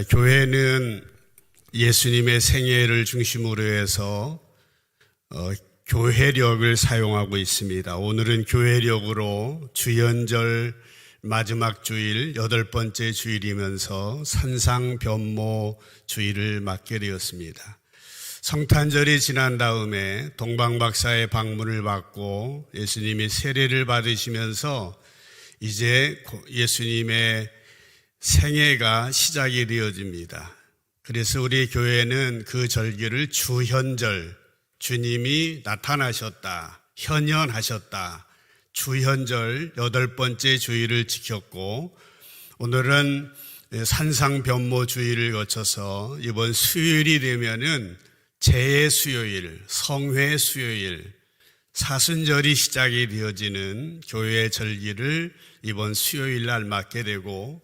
교회는 예수님의 생애를 중심으로 해서 교회력을 사용하고 있습니다. 오늘은 교회력으로 주연절 마지막 주일 8번째 주일이면서 산상변모 주일을 맞게 되었습니다. 성탄절이 지난 다음에 동방박사의 방문을 받고 예수님이 세례를 받으시면서 이제 예수님의 생애가 시작이 되어집니다. 그래서 우리 교회는 그 절기를 주현절, 주님이 나타나셨다, 현현하셨다, 주현절 8번째 주일을 지켰고, 오늘은 산상변모 주일을 거쳐서 이번 수요일이 되면은 재수요일, 성회수요일, 사순절이 시작이 되어지는 교회의 절기를 이번 수요일 날 맞게 되고,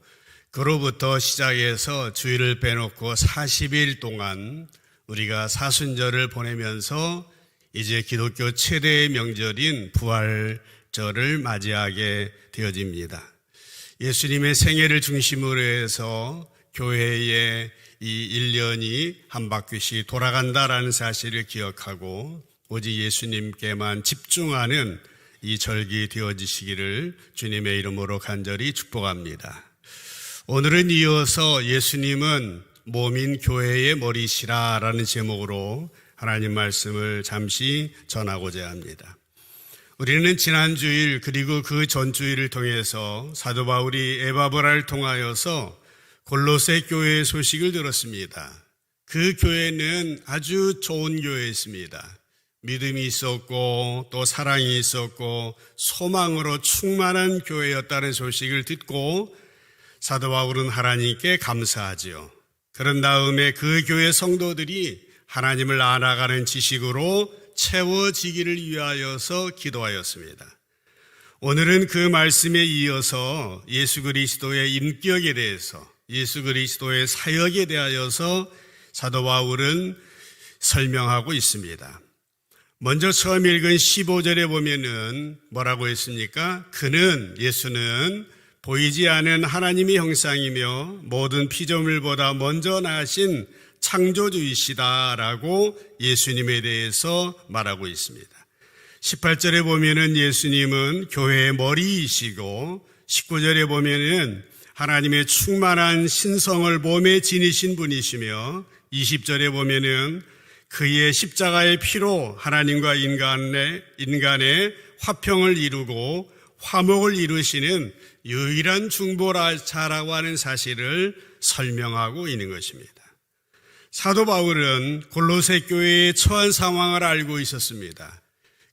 그로부터 시작해서 주일을 빼놓고 40일 동안 우리가 사순절을 보내면서 이제 기독교 최대의 명절인 부활절을 맞이하게 되어집니다. 예수님의 생애를 중심으로 해서 교회의 이 1년이 한 바퀴씩 돌아간다라는 사실을 기억하고 오직 예수님께만 집중하는 이 절기 되어지시기를 주님의 이름으로 간절히 축복합니다. 오늘은 이어서 예수님은 몸인 교회의 머리시라라는 제목으로 하나님 말씀을 잠시 전하고자 합니다. 우리는 지난 주일 그리고 그 전주일을 통해서 사도 바울이 에바브라를 통하여서 골로새 교회의 소식을 들었습니다. 그 교회는 아주 좋은 교회였습니다. 믿음이 있었고 또 사랑이 있었고 소망으로 충만한 교회였다는 소식을 듣고 사도 바울은 하나님께 감사하지요. 그런 다음에 그 교회 성도들이 하나님을 알아가는 지식으로 채워지기를 위하여서 기도하였습니다. 오늘은 그 말씀에 이어서 예수 그리스도의 인격에 대해서, 예수 그리스도의 사역에 대하여서 사도 바울은 설명하고 있습니다. 먼저 처음 읽은 15절에 보면은 뭐라고 했습니까? 예수는 보이지 않은 하나님의 형상이며 모든 피조물보다 먼저 나신 창조주이시다라고 예수님에 대해서 말하고 있습니다. 18절에 보면은 예수님은 교회의 머리이시고 19절에 보면은 하나님의 충만한 신성을 몸에 지니신 분이시며 20절에 보면은 그의 십자가의 피로 하나님과 인간의 화평을 이루고 화목을 이루시는 유일한 중보자라고 하는 사실을 설명하고 있는 것입니다. 사도 바울은 골로새 교회의 처한 상황을 알고 있었습니다.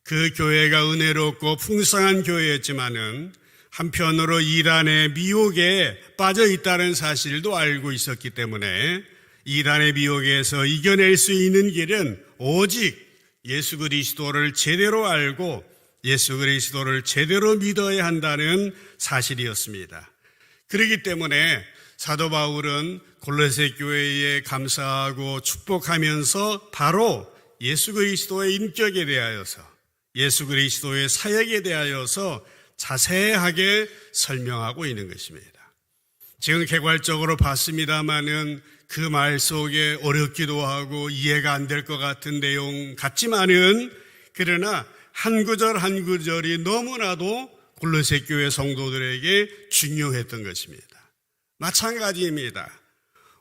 그 교회가 은혜롭고 풍성한 교회였지만은 한편으로 이단의 미혹에 빠져 있다는 사실도 알고 있었기 때문에 이단의 미혹에서 이겨낼 수 있는 길은 오직 예수 그리스도를 제대로 알고 예수 그리스도를 제대로 믿어야 한다는 사실이었습니다. 그렇기 때문에 사도 바울은 골로새 교회에 감사하고 축복하면서 바로 예수 그리스도의 인격에 대하여서, 예수 그리스도의 사역에 대하여서 자세하게 설명하고 있는 것입니다. 지금 개괄적으로 봤습니다마는 그 말 속에 어렵기도 하고 이해가 안 될 것 같은 내용 같지만은, 그러나 한 구절 한 구절이 너무나도 골로새 교회 성도들에게 중요했던 것입니다. 마찬가지입니다.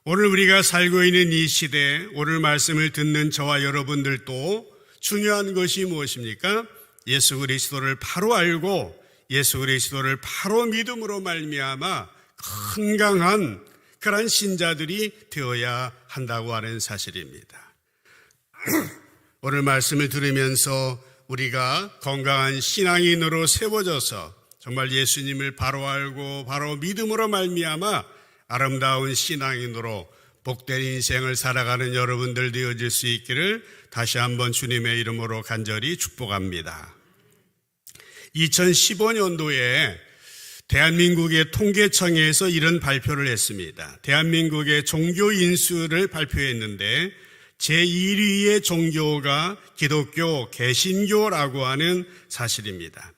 오늘 우리가 살고 있는 이 시대, 오늘 말씀을 듣는 저와 여러분들도 중요한 것이 무엇입니까? 예수 그리스도를 바로 알고 예수 그리스도를 바로 믿음으로 말미암아 건강한 그런 신자들이 되어야 한다고 하는 사실입니다. 오늘 말씀을 들으면서 우리가 건강한 신앙인으로 세워져서 정말 예수님을 바로 알고 바로 믿음으로 말미암아 아름다운 신앙인으로 복된 인생을 살아가는 여러분들 되어질 수 있기를 다시 한번 주님의 이름으로 간절히 축복합니다. 2015년도에 대한민국의 통계청에서 이런 발표를 했습니다. 대한민국의 종교 인수를 발표했는데 제1위의 종교가 기독교, 개신교라고 하는 사실입니다.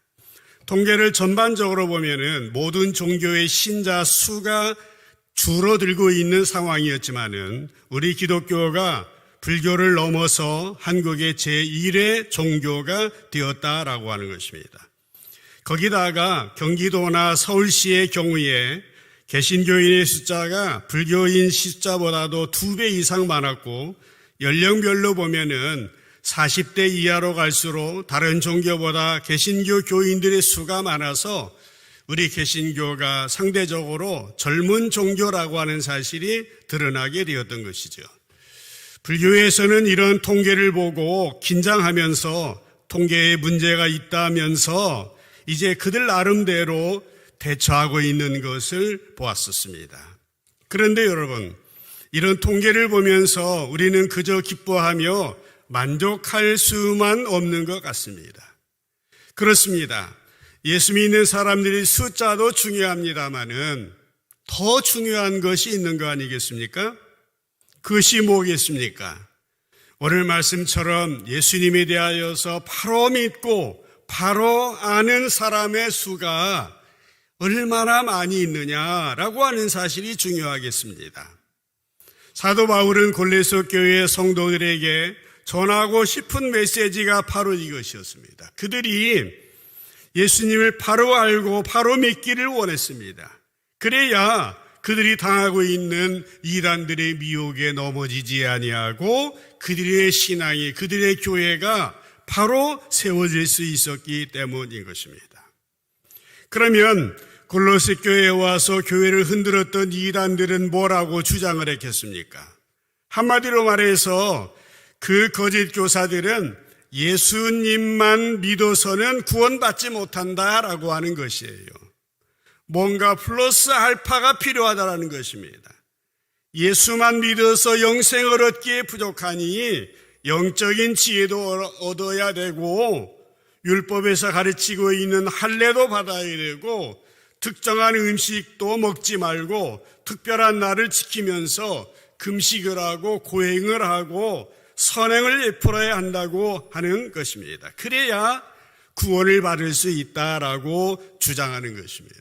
통계를 전반적으로 보면은 모든 종교의 신자 수가 줄어들고 있는 상황이었지만은 우리 기독교가 불교를 넘어서 한국의 제1의 종교가 되었다라고 하는 것입니다. 거기다가 경기도나 서울시의 경우에 개신교인의 숫자가 불교인 숫자보다도 2배 이상 많았고, 연령별로 보면은 40대 이하로 갈수록 다른 종교보다 개신교 교인들의 수가 많아서 우리 개신교가 상대적으로 젊은 종교라고 하는 사실이 드러나게 되었던 것이죠. 불교에서는 이런 통계를 보고 긴장하면서 통계에 문제가 있다면서 이제 그들 나름대로 대처하고 있는 것을 보았었습니다. 그런데 여러분, 이런 통계를 보면서 우리는 그저 기뻐하며 만족할 수만 없는 것 같습니다. 그렇습니다. 예수 믿는 사람들이 숫자도 중요합니다마는 더 중요한 것이 있는 거 아니겠습니까? 그것이 뭐겠습니까? 오늘 말씀처럼 예수님에 대하여서 바로 믿고 바로 아는 사람의 수가 얼마나 많이 있느냐라고 하는 사실이 중요하겠습니다. 사도 바울은 골로새 교회 성도들에게 전하고 싶은 메시지가 바로 이것이었습니다. 그들이 예수님을 바로 알고 바로 믿기를 원했습니다. 그래야 그들이 당하고 있는 이단들의 미혹에 넘어지지 아니하고 그들의 신앙이, 그들의 교회가 바로 세워질 수 있었기 때문인 것입니다. 그러면 골로새 교회에 와서 교회를 흔들었던 이단들은 뭐라고 주장을 했겠습니까? 한마디로 말해서 그 거짓 교사들은 예수님만 믿어서는 구원받지 못한다라고 하는 것이에요. 뭔가 플러스 알파가 필요하다라는 것입니다. 예수만 믿어서 영생을 얻기에 부족하니 영적인 지혜도 얻어야 되고 율법에서 가르치고 있는 할례도 받아야 되고 특정한 음식도 먹지 말고 특별한 날을 지키면서 금식을 하고 고행을 하고 선행을 베풀어야 한다고 하는 것입니다. 그래야 구원을 받을 수 있다라고 주장하는 것입니다.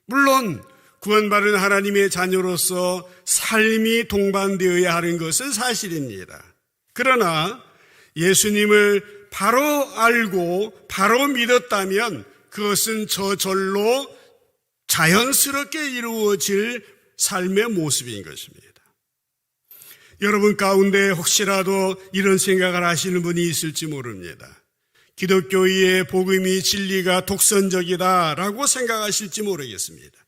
물론 구원받은 하나님의 자녀로서 삶이 동반되어야 하는 것은 사실입니다. 그러나 예수님을 바로 알고 바로 믿었다면 그것은 저절로 자연스럽게 이루어질 삶의 모습인 것입니다. 여러분 가운데 혹시라도 이런 생각을 하시는 분이 있을지 모릅니다. 기독교의 복음이 진리가 독선적이다라고 생각하실지 모르겠습니다.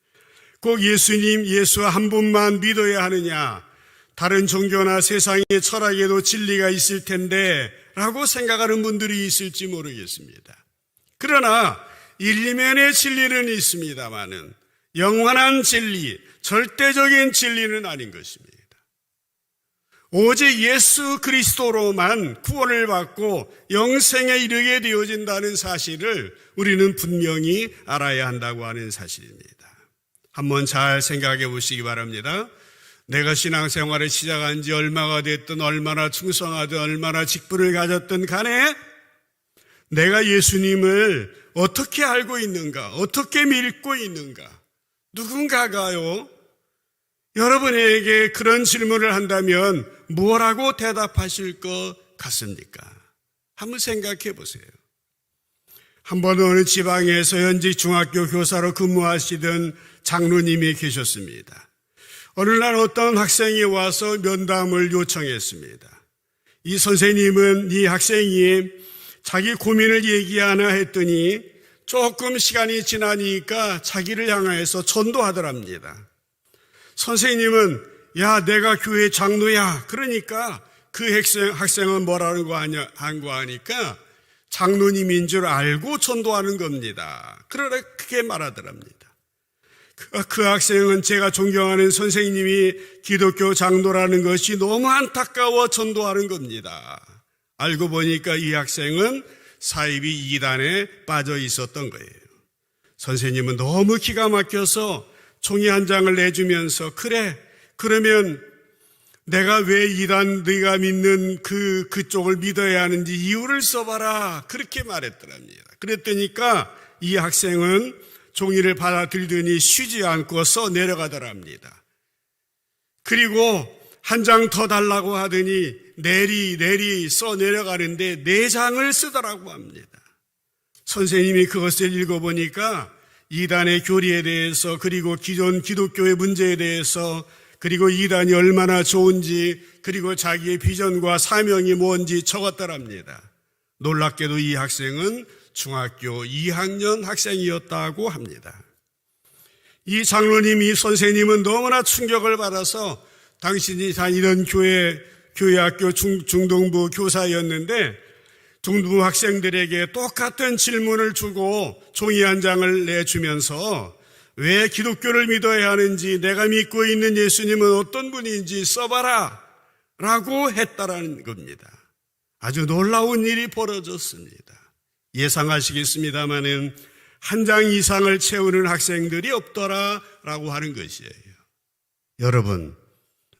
꼭 예수 한 분만 믿어야 하느냐, 다른 종교나 세상의 철학에도 진리가 있을 텐데 라고 생각하는 분들이 있을지 모르겠습니다. 그러나 일면의 진리는 있습니다마는 영원한 진리, 절대적인 진리는 아닌 것입니다. 오직 예수 그리스도로만 구원을 받고 영생에 이르게 되어진다는 사실을 우리는 분명히 알아야 한다고 하는 사실입니다. 한번 잘 생각해 보시기 바랍니다. 내가 신앙생활을 시작한 지 얼마가 됐든 얼마나 충성하든 얼마나 직분을 가졌든 간에 내가 예수님을 어떻게 알고 있는가, 어떻게 믿고 있는가, 누군가가요 여러분에게 그런 질문을 한다면 뭐라고 대답하실 것 같습니까? 한번 생각해 보세요. 한번 어느 지방에서 현직 중학교 교사로 근무하시던 장로님이 계셨습니다. 어느 날 어떤 학생이 와서 면담을 요청했습니다. 이 선생님은 이 학생이 자기 고민을 얘기하나 했더니 조금 시간이 지나니까 자기를 향해서 전도하더랍니다. 선생님은 야 내가 교회 장로야. 그러니까 그 학생은 뭐라는 거 하니까 장로님인 줄 알고 전도하는 겁니다. 그렇게 말하더랍니다. 그 학생은 제가 존경하는 선생님이 기독교 장로라는 것이 너무 안타까워 전도하는 겁니다. 알고 보니까 이 학생은 사이비 이단에 빠져 있었던 거예요. 선생님은 너무 기가 막혀서 종이 한 장을 내주면서 그래 그러면 내가 왜 이단 네가 믿는 그쪽을 믿어야 하는지 이유를 써봐라 그렇게 말했더랍니다. 그랬더니까 이 학생은 종이를 받아들더니 쉬지 않고 써 내려가더랍니다. 그리고 한 장 더 달라고 하더니 내리 써 내려가는데 4장을 쓰더라고 합니다. 선생님이 그것을 읽어보니까 이단의 교리에 대해서, 그리고 기존 기독교의 문제에 대해서, 그리고 이단이 얼마나 좋은지, 그리고 자기의 비전과 사명이 뭔지 적었더랍니다. 놀랍게도 이 학생은 중학교 2학년 학생이었다고 합니다. 이 장로님, 이 선생님은 너무나 충격을 받아서 당신이 다니던 교회학교 중동부 교사였는데 중등부 학생들에게 똑같은 질문을 주고 종이 한 장을 내주면서 왜 기독교를 믿어야 하는지, 내가 믿고 있는 예수님은 어떤 분인지 써봐라 라고 했다라는 겁니다. 아주 놀라운 일이 벌어졌습니다. 예상하시겠습니다마는 한 장 이상을 채우는 학생들이 없더라라고 하는 것이에요.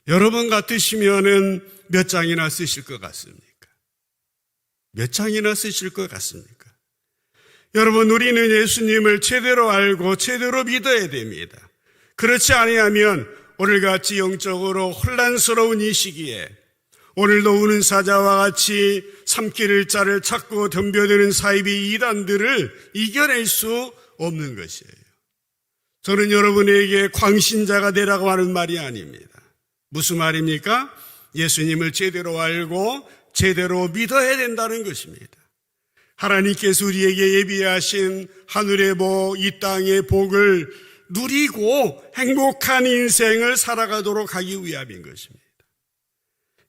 여러분 같으시면은 몇 장이나 쓰실 것 같습니까? 몇 장이나 쓰실 것 같습니까? 여러분, 우리는 예수님을 제대로 알고 제대로 믿어야 됩니다. 그렇지 아니하면 오늘같이 영적으로 혼란스러운 이 시기에 오늘도 우는 사자와 같이 삼킬 자를 찾고 덤벼드는 사이비 이단들을 이겨낼 수 없는 것이에요. 저는 여러분에게 광신자가 되라고 하는 말이 아닙니다. 무슨 말입니까? 예수님을 제대로 알고 제대로 믿어야 된다는 것입니다. 하나님께서 우리에게 예비하신 하늘의 복, 이 땅의 복을 누리고 행복한 인생을 살아가도록 하기 위함인 것입니다.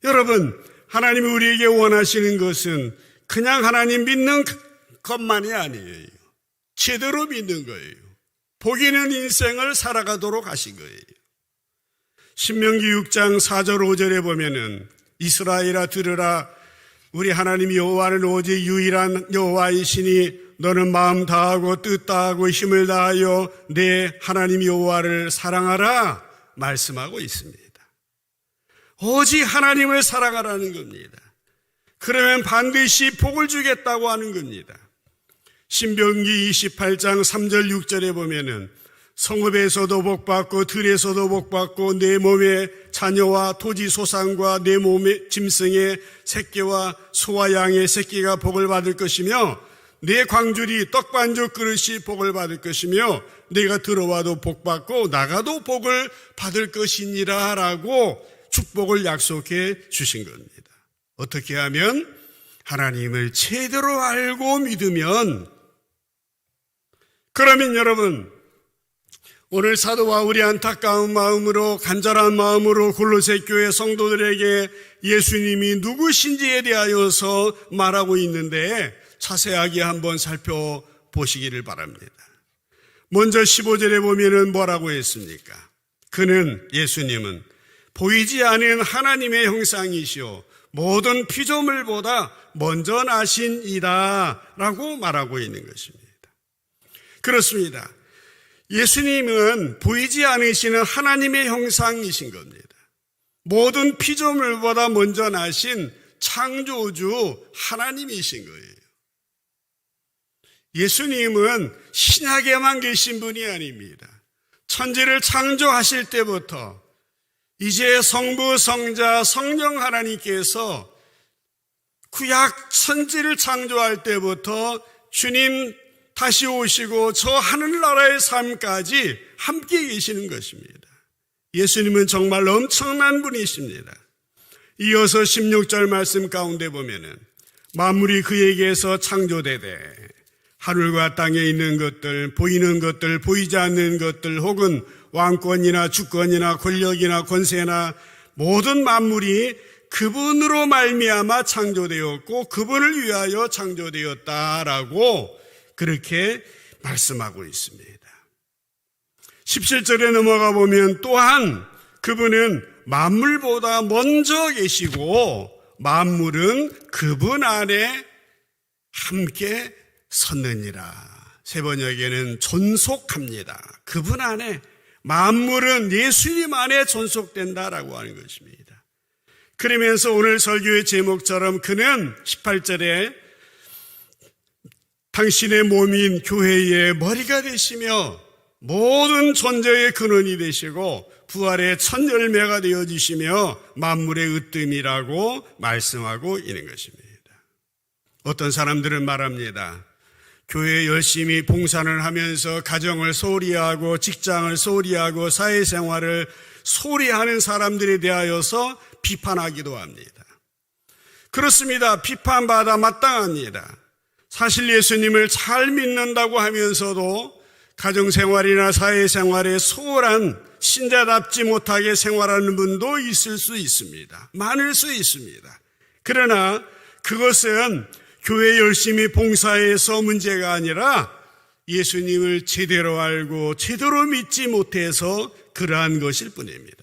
여러분, 하나님이 우리에게 원하시는 것은 그냥 하나님 믿는 것만이 아니에요. 제대로 믿는 거예요. 복 있는 인생을 살아가도록 하신 거예요. 신명기 6장 4절 5절에 보면은 이스라엘아 들으라, 우리 하나님 여호와는 오직 유일한 여호와이시니 너는 마음 다하고 뜻 다하고 힘을 다하여 내 하나님 여호와를 사랑하라 말씀하고 있습니다. 오직 하나님을 사랑하라는 겁니다. 그러면 반드시 복을 주겠다고 하는 겁니다. 신명기 28장 3절 6절에 보면은 성읍에서도 복받고 들에서도 복받고 내 몸의 자녀와 토지 소산과 내 몸의 짐승의 새끼와 소와 양의 새끼가 복을 받을 것이며 내 광주리 떡반죽 그릇이 복을 받을 것이며 내가 들어와도 복받고 나가도 복을 받을 것이니라 라고 축복을 약속해 주신 겁니다. 어떻게 하면? 하나님을 제대로 알고 믿으면. 그러면 여러분, 오늘 사도와 우리 안타까운 마음으로, 간절한 마음으로 골로새 교회 성도들에게 예수님이 누구신지에 대하여서 말하고 있는데 자세하게 한번 살펴보시기를 바랍니다. 먼저 15절에 보면은 뭐라고 했습니까? 그는, 예수님은 보이지 않은 하나님의 형상이시오 모든 피조물보다 먼저 나신 이다 라고 말하고 있는 것입니다. 그렇습니다. 예수님은 보이지 않으시는 하나님의 형상이신 겁니다. 모든 피조물보다 먼저 나신 창조주 하나님이신 거예요. 예수님은 신약에만 계신 분이 아닙니다. 천지를 창조하실 때부터 이제 성부, 성자, 성령 하나님께서 구약 천지를 창조할 때부터 주님 다시 오시고 저 하늘나라의 삶까지 함께 계시는 것입니다. 예수님은 정말 엄청난 분이십니다. 이어서 16절 말씀 가운데 보면은 만물이 그에게서 창조되되 하늘과 땅에 있는 것들, 보이는 것들, 보이지 않는 것들, 혹은 왕권이나 주권이나 권력이나 권세나 모든 만물이 그분으로 말미암아 창조되었고 그분을 위하여 창조되었다라고 그렇게 말씀하고 있습니다. 17절에 넘어가 보면 또한 그분은 만물보다 먼저 계시고 만물은 그분 안에 함께 섰느니라. 세 번역에는 존속합니다. 그분 안에, 만물은 예수님 안에 존속된다라고 하는 것입니다. 그러면서 오늘 설교의 제목처럼 그는 18절에 당신의 몸인 교회의 머리가 되시며 모든 존재의 근원이 되시고 부활의 첫 열매가 되어주시며 만물의 으뜸이라고 말씀하고 있는 것입니다. 어떤 사람들은 말합니다. 교회에 열심히 봉사를 하면서 가정을 소홀히 하고 직장을 소홀히 하고 사회생활을 소홀히 하는 사람들에 대하여서 비판하기도 합니다. 그렇습니다. 비판받아 마땅합니다. 사실 예수님을 잘 믿는다고 하면서도 가정생활이나 사회생활에 소홀한 신자답지 못하게 생활하는 분도 있을 수 있습니다. 많을 수 있습니다. 그러나 그것은 교회 열심히 봉사해서 문제가 아니라 예수님을 제대로 알고 제대로 믿지 못해서 그러한 것일 뿐입니다.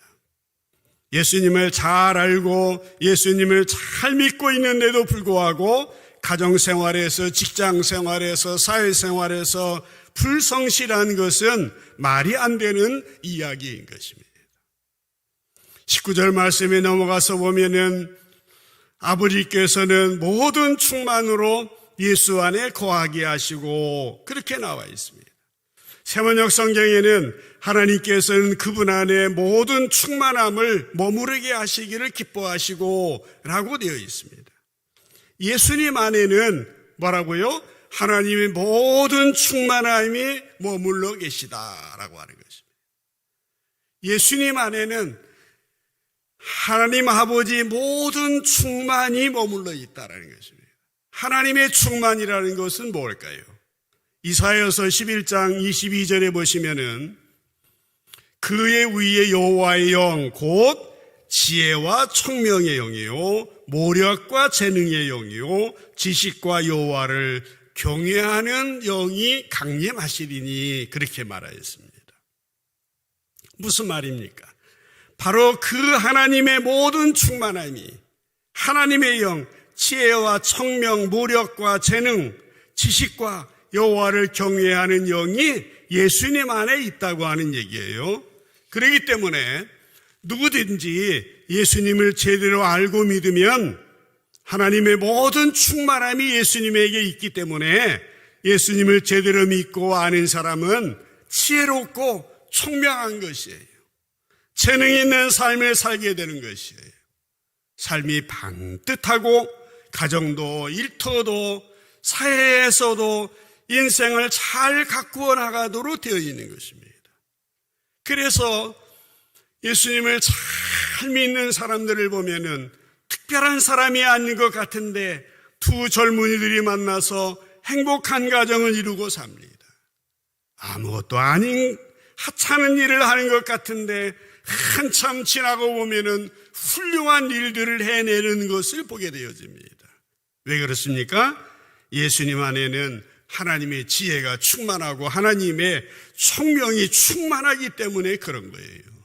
예수님을 잘 알고 예수님을 잘 믿고 있는데도 불구하고 가정생활에서 직장생활에서 사회생활에서 불성실한 것은 말이 안 되는 이야기인 것입니다. 19절 말씀에 넘어가서 보면은 아버지께서는 모든 충만으로 예수 안에 거하게 하시고 그렇게 나와 있습니다. 세번역 성경에는 하나님께서는 그분 안에 모든 충만함을 머무르게 하시기를 기뻐하시고 라고 되어 있습니다. 예수님 안에는 뭐라고요? 하나님의 모든 충만함이 머물러 계시다라고 하는 것입니다. 예수님 안에는 하나님 아버지의 모든 충만이 머물러 있다라는 것입니다. 하나님의 충만이라는 것은 뭘까요? 이사야서 11장 22절에 보시면은 그의 위에 여호와의 영 곧 지혜와 총명의 영이요 모력과 재능의 영이요 지식과 여호와를 경외하는 영이 강림하시리니 그렇게 말하였습니다. 무슨 말입니까? 바로 그 하나님의 모든 충만함이 하나님의 영, 지혜와 청명, 모력과 재능, 지식과 여호와를 경외하는 영이 예수님 안에 있다고 하는 얘기예요. 그렇기 때문에 누구든지 예수님을 제대로 알고 믿으면 하나님의 모든 충만함이 예수님에게 있기 때문에 예수님을 제대로 믿고 아는 사람은 지혜롭고 총명한 것이에요. 재능 있는 삶을 살게 되는 것이에요. 삶이 반듯하고 가정도 일터도 사회에서도 인생을 잘 가꾸어 나가도록 되어 있는 것입니다. 그래서 예수님을 잘 믿는 사람들을 보면은 특별한 사람이 아닌 것 같은데 두 젊은이들이 만나서 행복한 가정을 이루고 삽니다. 아무것도 아닌 하찮은 일을 하는 것 같은데 한참 지나고 보면은 훌륭한 일들을 해내는 것을 보게 되어집니다. 왜 그렇습니까? 예수님 안에는 하나님의 지혜가 충만하고 하나님의 총명이 충만하기 때문에 그런 거예요.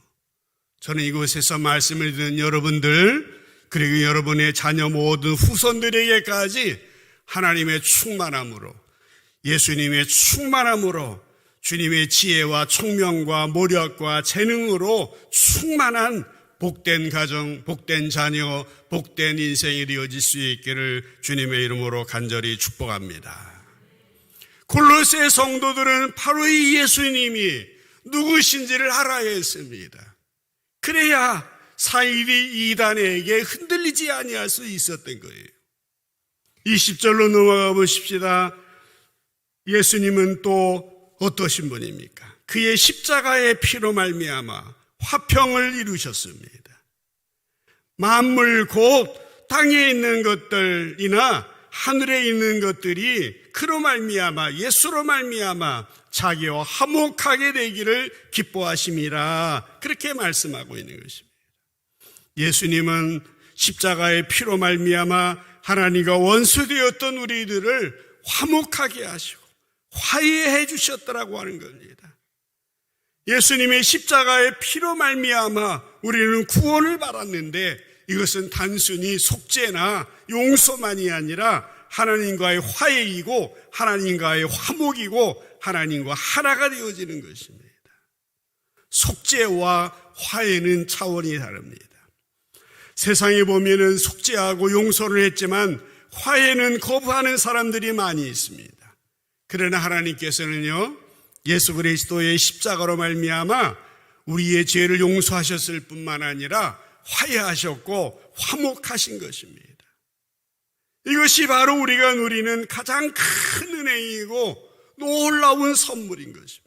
저는 이곳에서 말씀을 듣는 여러분들 그리고 여러분의 자녀 모든 후손들에게까지 하나님의 충만함으로 예수님의 충만함으로 주님의 지혜와 총명과 모력과 재능으로 충만한 복된 가정, 복된 자녀, 복된 인생이 되어질 수 있기를 주님의 이름으로 간절히 축복합니다. 골로새 성도들은 바로 이 예수님이 누구신지를 알아야 했습니다. 그래야 사이비 이단에게 흔들리지 아니할 수 있었던 거예요. 20절로 넘어가 보십시다. 예수님은 또 어떠신 분입니까? 그의 십자가의 피로 말미암아 화평을 이루셨습니다. 만물 곧 땅에 있는 것들이나 하늘에 있는 것들이 그로 말미암아 예수로 말미암아 자기와 화목하게 되기를 기뻐하심이라 그렇게 말씀하고 있는 것입니다. 예수님은 십자가의 피로 말미암아 하나님과 원수되었던 우리들을 화목하게 하시고 화해해 주셨더라고 하는 겁니다. 예수님의 십자가의 피로 말미암아 우리는 구원을 받았는데 이것은 단순히 속죄나 용서만이 아니라 하나님과의 화해이고 하나님과의 화목이고 하나님과 하나가 되어지는 것입니다. 속죄와 화해는 차원이 다릅니다. 세상에 보면은 속죄하고 용서를 했지만 화해는 거부하는 사람들이 많이 있습니다. 그러나 하나님께서는요, 예수 그리스도의 십자가로 말미암아 우리의 죄를 용서하셨을 뿐만 아니라 화해하셨고 화목하신 것입니다. 이것이 바로 우리가 누리는 가장 큰 은혜이고 놀라운 선물인 것입니다.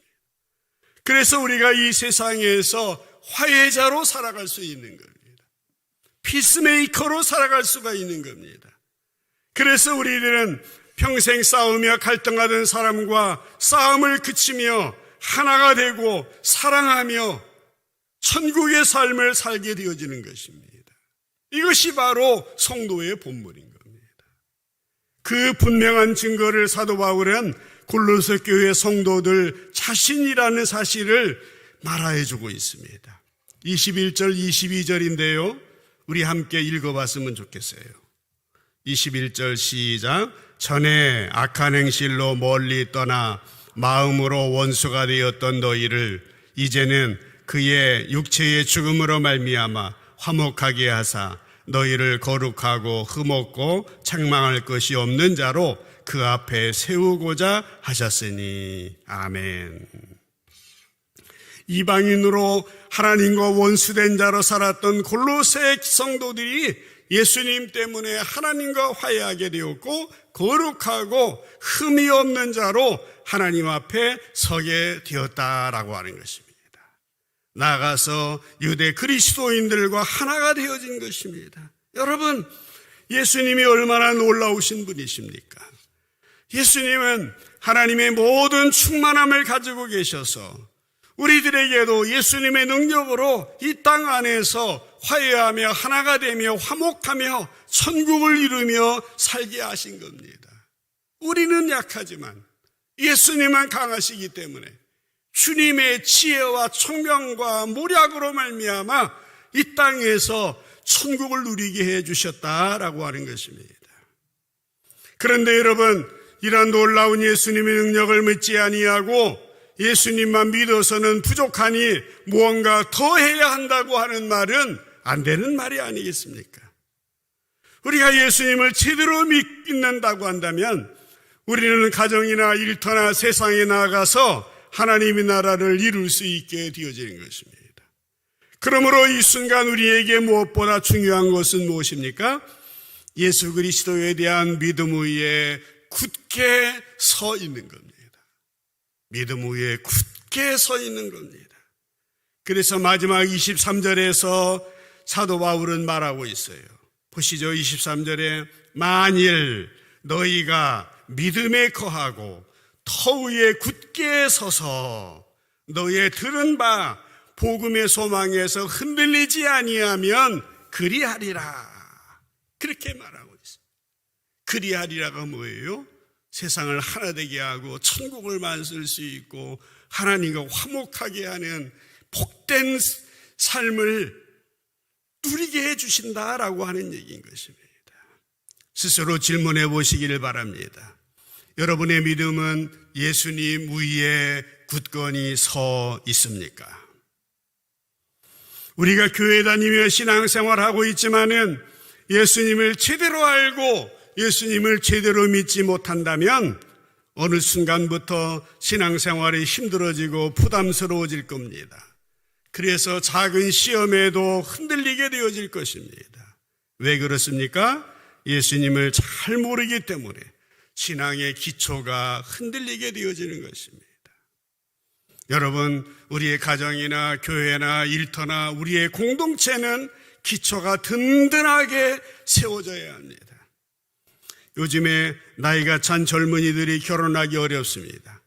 그래서 우리가 이 세상에서 화해자로 살아갈 수 있는 겁니다. 피스메이커로 살아갈 수가 있는 겁니다. 그래서 우리들은 평생 싸우며 갈등하던 사람과 싸움을 그치며 하나가 되고 사랑하며 천국의 삶을 살게 되어지는 것입니다. 이것이 바로 성도의 본물인 겁니다. 그 분명한 증거를 사도 바울은 골로새 교회 성도들 자신이라는 사실을 말하여 주고 있습니다. 21절 22절인데요. 우리 함께 읽어봤으면 좋겠어요. 21절 시작. 전에 악한 행실로 멀리 떠나 마음으로 원수가 되었던 너희를 이제는 그의 육체의 죽음으로 말미암아 화목하게 하사 너희를 거룩하고 흠없고 책망할 것이 없는 자로 그 앞에 세우고자 하셨으니. 아멘. 이방인으로 하나님과 원수된 자로 살았던 골로새 성도들이 예수님 때문에 하나님과 화해하게 되었고 거룩하고 흠이 없는 자로 하나님 앞에 서게 되었다라고 하는 것입니다. 나아가서 유대 그리스도인들과 하나가 되어진 것입니다. 여러분, 예수님이 얼마나 놀라우신 분이십니까? 예수님은 하나님의 모든 충만함을 가지고 계셔서 우리들에게도 예수님의 능력으로 이 땅 안에서 화해하며 하나가 되며 화목하며 천국을 이루며 살게 하신 겁니다. 우리는 약하지만 예수님은 강하시기 때문에 주님의 지혜와 총명과 모략으로 말미암아 이 땅에서 천국을 누리게 해주셨다라고 하는 것입니다. 그런데 여러분, 이런 놀라운 예수님의 능력을 믿지 아니하고 예수님만 믿어서는 부족하니 무언가 더 해야 한다고 하는 말은 안 되는 말이 아니겠습니까? 우리가 예수님을 제대로 믿는다고 한다면 우리는 가정이나 일터나 세상에 나아가서 하나님의 나라를 이룰 수 있게 되어지는 것입니다. 그러므로 이 순간 우리에게 무엇보다 중요한 것은 무엇입니까? 예수 그리스도에 대한 믿음 위에 굳게 서 있는 겁니다. 믿음 위에 굳게 서 있는 겁니다. 그래서 마지막 23절에서 사도 바울은 말하고 있어요. 보시죠. 23절에 만일 너희가 믿음에 거하고 터 위에 굳게 서서 너희의 들은 바 복음의 소망에서 흔들리지 아니하면 그리하리라. 그렇게 말하고 있어요. 그리하리라가 뭐예요? 세상을 하나 되게 하고 천국을 만들 수 있고 하나님과 화목하게 하는 복된 삶을 누리게 해주신다라고 하는 얘기인 것입니다. 스스로 질문해 보시기를 바랍니다. 여러분의 믿음은 예수님 위에 굳건히 서 있습니까? 우리가 교회 다니며 신앙생활하고 있지만은 예수님을 제대로 알고 예수님을 제대로 믿지 못한다면 어느 순간부터 신앙생활이 힘들어지고 부담스러워질 겁니다. 그래서 작은 시험에도 흔들리게 되어질 것입니다. 왜 그렇습니까? 예수님을 잘 모르기 때문에 신앙의 기초가 흔들리게 되어지는 것입니다. 여러분, 우리의 가정이나 교회나 일터나 우리의 공동체는 기초가 든든하게 세워져야 합니다. 요즘에 나이가 찬 젊은이들이 결혼하기 어렵습니다.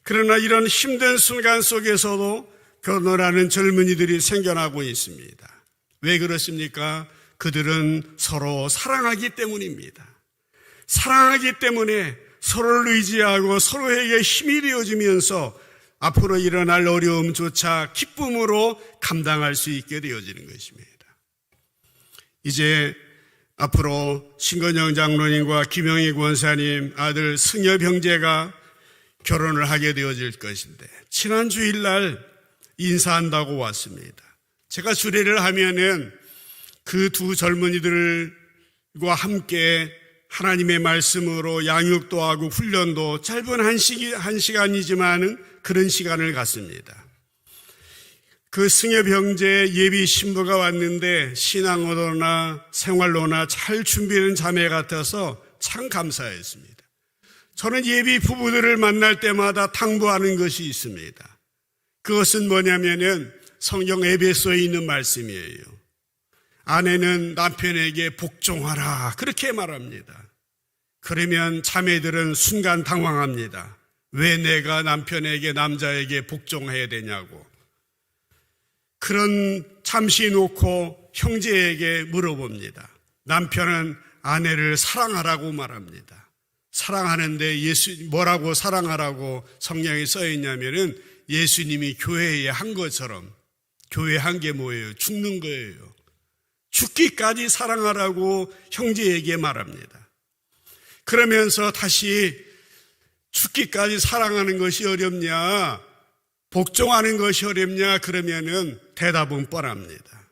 그러나 이런 힘든 순간 속에서도 결혼하는 젊은이들이 생겨나고 있습니다. 왜 그렇습니까? 그들은 서로 사랑하기 때문입니다. 사랑하기 때문에 서로를 의지하고 서로에게 힘이 되어지면서 앞으로 일어날 어려움조차 기쁨으로 감당할 수 있게 되어지는 것입니다. 이제 앞으로 신건영 장로님과 김영희 권사님 아들 승엽 형제가 결혼을 하게 되어질 것인데 지난 주일날 인사한다고 왔습니다. 제가 주례를 하면은 그 두 젊은이들과 함께 하나님의 말씀으로 양육도 하고 훈련도 짧은 한 시간이지만 그런 시간을 갖습니다. 그 승엽 형제의 예비 신부가 왔는데 신앙으로나 생활로나 잘 준비된 자매 같아서 참 감사했습니다. 저는 예비 부부들을 만날 때마다 당부하는 것이 있습니다. 그것은 뭐냐면은 성경 에베소에 있는 말씀이에요. 아내는 남편에게 복종하라, 그렇게 말합니다. 그러면 자매들은 순간 당황합니다. 왜 내가 남편에게, 남자에게 복종해야 되냐고. 그런 잠시 놓고 형제에게 물어봅니다. 남편은 아내를 사랑하라고 말합니다. 사랑하는데 뭐라고 사랑하라고 성경에 써 있냐면은 예수님이 교회에 한 것처럼, 교회 한 게 뭐예요? 죽는 거예요. 죽기까지 사랑하라고 형제에게 말합니다. 그러면서 다시 죽기까지 사랑하는 것이 어렵냐, 복종하는 것이 어렵냐, 그러면은 대답은 뻔합니다.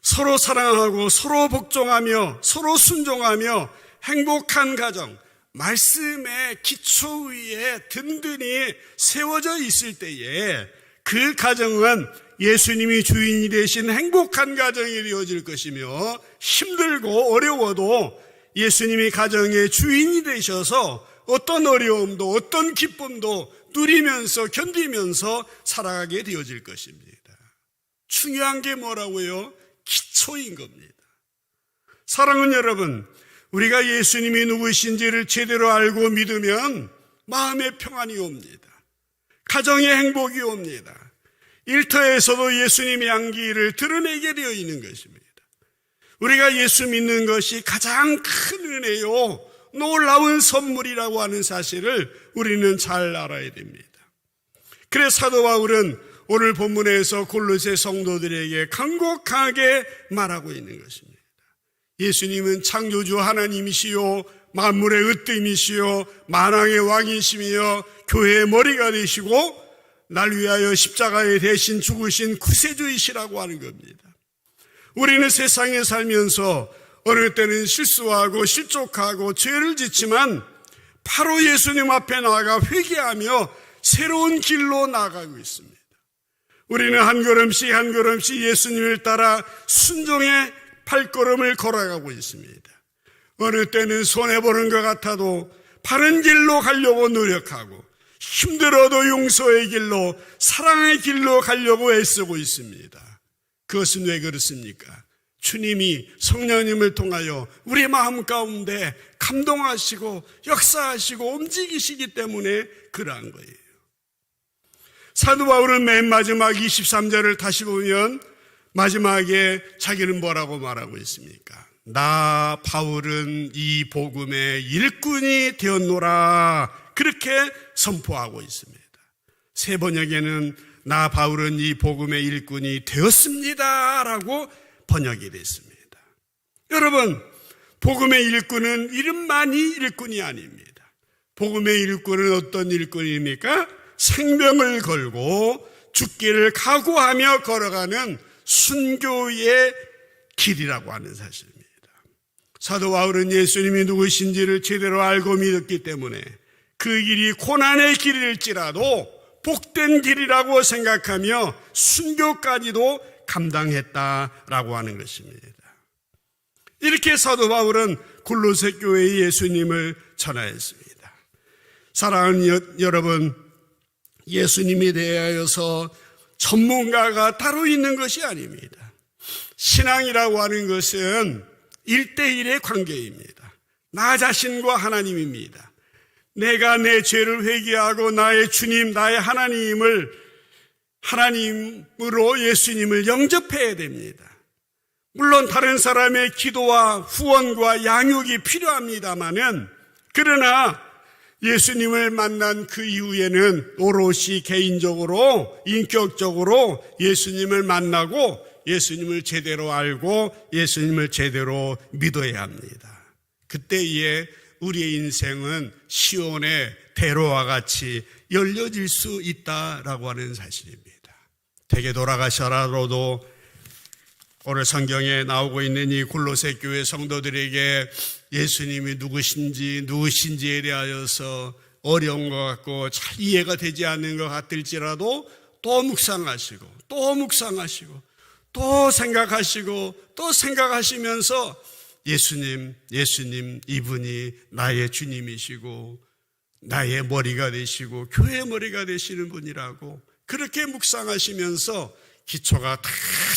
서로 사랑하고 서로 복종하며 서로 순종하며 행복한 가정, 말씀의 기초 위에 든든히 세워져 있을 때에 그 가정은 예수님이 주인이 되신 행복한 가정이 되어질 것이며, 힘들고 어려워도 예수님이 가정의 주인이 되셔서 어떤 어려움도 어떤 기쁨도 누리면서 견디면서 살아가게 되어질 것입니다. 중요한 게 뭐라고요? 기초인 겁니다. 사랑하는 여러분, 우리가 예수님이 누구신지를 제대로 알고 믿으면 마음의 평안이 옵니다. 가정의 행복이 옵니다. 일터에서도 예수님의 향기를 드러내게 되어 있는 것입니다. 우리가 예수 믿는 것이 가장 큰 은혜요, 놀라운 선물이라고 하는 사실을 우리는 잘 알아야 됩니다. 그래서 사도 바울은 오늘 본문에서 골로새 성도들에게 간곡하게 말하고 있는 것입니다. 예수님은 창조주 하나님이시요, 만물의 으뜸이시요, 만왕의 왕이시며 교회의 머리가 되시고 날 위하여 십자가에 대신 죽으신 구세주이시라고 하는 겁니다. 우리는 세상에 살면서 어느 때는 실수하고 실족하고 죄를 짓지만 바로 예수님 앞에 나아가 회개하며 새로운 길로 나아가고 있습니다. 우리는 한 걸음씩 한 걸음씩 예수님을 따라 순종의 발걸음을 걸어가고 있습니다. 어느 때는 손해보는 것 같아도 바른 길로 가려고 노력하고, 힘들어도 용서의 길로, 사랑의 길로 가려고 애쓰고 있습니다. 그것은 왜 그렇습니까? 주님이 성령님을 통하여 우리 마음 가운데 감동하시고 역사하시고 움직이시기 때문에 그러한 거예요. 사도 바울은 맨 마지막 23절을 다시 보면 마지막에 자기는 뭐라고 말하고 있습니까? 나 바울은 이 복음의 일꾼이 되었노라, 그렇게 선포하고 있습니다. 세 번역에는 나 바울은 이 복음의 일꾼이 되었습니다 라고 번역이 됐습니다. 여러분, 복음의 일꾼은 이름만이 일꾼이 아닙니다. 복음의 일꾼은 어떤 일꾼입니까? 생명을 걸고 죽기를 각오하며 걸어가는 순교의 길이라고 하는 사실입니다. 사도 바울은 예수님이 누구신지를 제대로 알고 믿었기 때문에 그 길이 고난의 길일지라도 복된 길이라고 생각하며 순교까지도 감당했다라고 하는 것입니다. 이렇게 사도 바울은 골로새 교회에 예수님을 전하였습니다. 사랑하는 여러분, 예수님에 대하여서 전문가가 따로 있는 것이 아닙니다. 신앙이라고 하는 것은 1대1의 관계입니다. 나 자신과 하나님입니다. 내가 내 죄를 회개하고 나의 주님, 나의 하나님으로 예수님을 영접해야 됩니다. 물론 다른 사람의 기도와 후원과 양육이 필요합니다마는, 그러나 예수님을 만난 그 이후에는 오롯이 개인적으로, 인격적으로 예수님을 만나고 예수님을 제대로 알고 예수님을 제대로 믿어야 합니다. 그때에 우리의 인생은 시온의 대로와 같이 열려질 수 있다라고 하는 사실입니다. 댁에 돌아가셔라도 오늘 성경에 나오고 있는 이 골로새 교회 성도들에게 예수님이 누구신지에 대하여서 어려운 것 같고 잘 이해가 되지 않는 것 같을지라도 또 묵상하시고 또 묵상하시고 또 생각하시고 또 생각하시면서 예수님 이분이 나의 주님이시고 나의 머리가 되시고 교회의 머리가 되시는 분이라고 그렇게 묵상하시면서 기초가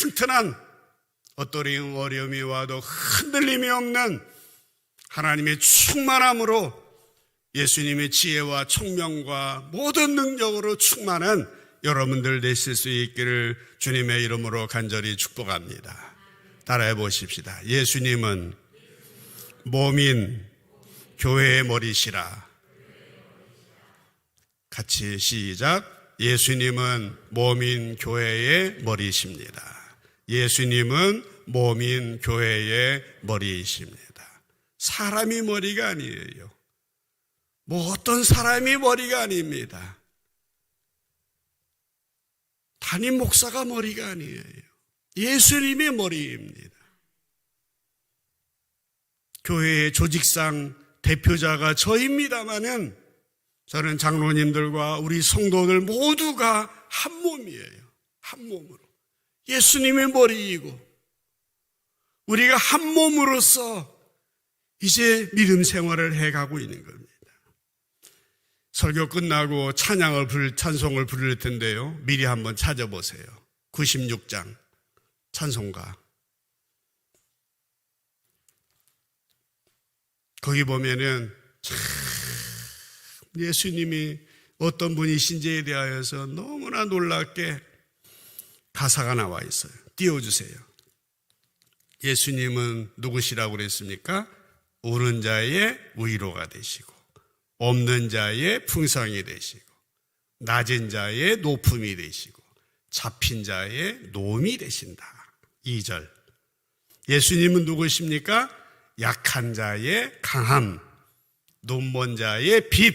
튼튼한 어떤 어려움이 와도 흔들림이 없는 하나님의 충만함으로 예수님의 지혜와 총명과 모든 능력으로 충만한 여러분들 되실 수 있기를 주님의 이름으로 간절히 축복합니다. 따라해 보십시다. 예수님은 몸인 교회의 머리시라. 같이 시작. 예수님은 몸인 교회의 머리이십니다. 예수님은 몸인 교회의 머리이십니다. 사람이 머리가 아니에요. 뭐 어떤 사람이 머리가 아닙니다. 담임 목사가 머리가 아니에요. 예수님이 머리입니다. 교회의 조직상 대표자가 저입니다마는 저는 장로님들과 우리 성도들 모두가 한 몸이에요. 한 몸으로. 예수님의 머리이고 우리가 한 몸으로서 이제 믿음 생활을 해가고 있는 겁니다. 설교 끝나고 찬송을 부를 텐데요. 미리 한번 찾아보세요. 96장 찬송가. 거기 보면은 참 예수님이 어떤 분이신지에 대하여서 너무나 놀랍게 가사가 나와 있어요. 띄워주세요. 예수님은 누구시라고 그랬습니까? 오는 자의 위로가 되시고 없는 자의 풍성이 되시고 낮은 자의 높음이 되시고 잡힌 자의 노임이 되신다. 2절. 예수님은 누구십니까? 약한 자의 강함, 눈먼 자의 빛,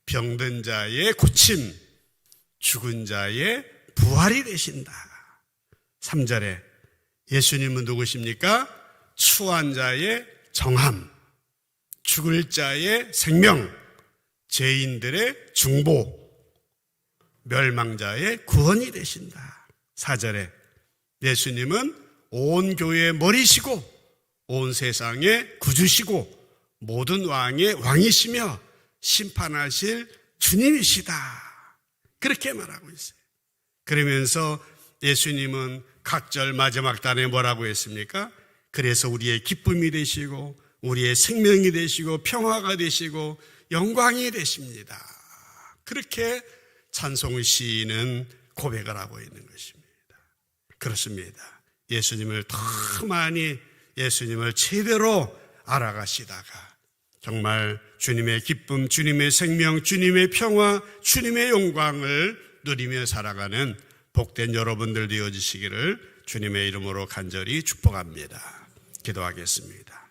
병든 자의 고침, 죽은 자의 부활이 되신다. 3절에 예수님은 누구십니까? 추한 자의 정함, 죽을 자의 생명, 죄인들의 중보, 멸망자의 구원이 되신다. 4절에 예수님은 온 교회의 머리시고 온 세상의 구주시고 모든 왕의 왕이시며 심판하실 주님이시다. 그렇게 말하고 있어요. 그러면서 예수님은 각절 마지막 단에 뭐라고 했습니까? 그래서 우리의 기쁨이 되시고 우리의 생명이 되시고 평화가 되시고 영광이 되십니다. 그렇게 찬송 시인은 고백을 하고 있는 것입니다. 그렇습니다. 예수님을 더 많이 예수님을 제대로 알아가시다가 정말 주님의 기쁨, 주님의 생명, 주님의 평화, 주님의 영광을 누리며 살아가는 복된 여러분들 되어주시기를 주님의 이름으로 간절히 축복합니다. 기도하겠습니다.